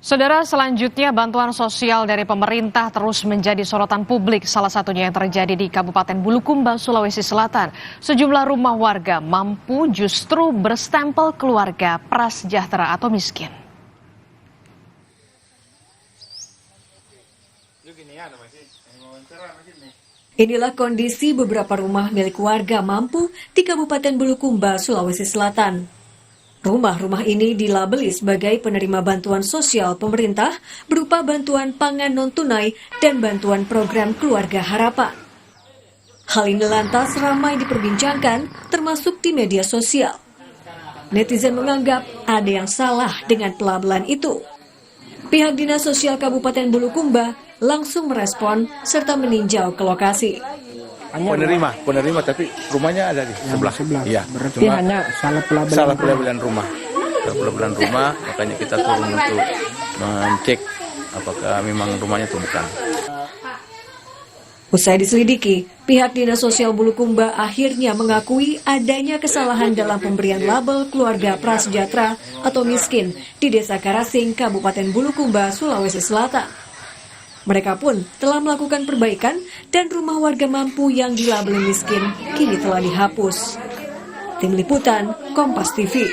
Saudara, selanjutnya bantuan sosial dari pemerintah terus menjadi sorotan publik, salah satunya yang terjadi di Kabupaten Bulukumba, Sulawesi Selatan. Sejumlah rumah warga mampu justru berstempel keluarga prasejahtera atau miskin. Inilah kondisi beberapa rumah milik warga mampu di Kabupaten Bulukumba, Sulawesi Selatan. Rumah-rumah ini dilabeli sebagai penerima bantuan sosial pemerintah berupa bantuan pangan non-tunai dan bantuan program Keluarga Harapan. Hal ini lantas ramai diperbincangkan, termasuk di media sosial. Netizen menganggap ada yang salah dengan pelabelan itu. Pihak Dinas Sosial Kabupaten Bulukumba langsung merespon serta meninjau ke lokasi. Penerima tapi rumahnya ada di sebelah. Iya, berarti cuma hanya salah pelabelan rumah. Makanya kita turun untuk mengecek apakah memang rumahnya itu bukan. Usai diselidiki, pihak Dinas Sosial Bulukumba akhirnya mengakui adanya kesalahan dalam pemberian label keluarga prasejahtera atau miskin di Desa Karasing, Kabupaten Bulukumba, Sulawesi Selatan. Mereka pun telah melakukan perbaikan dan rumah warga mampu yang dilabeli miskin kini telah dihapus. Tim Liputan, Kompas TV.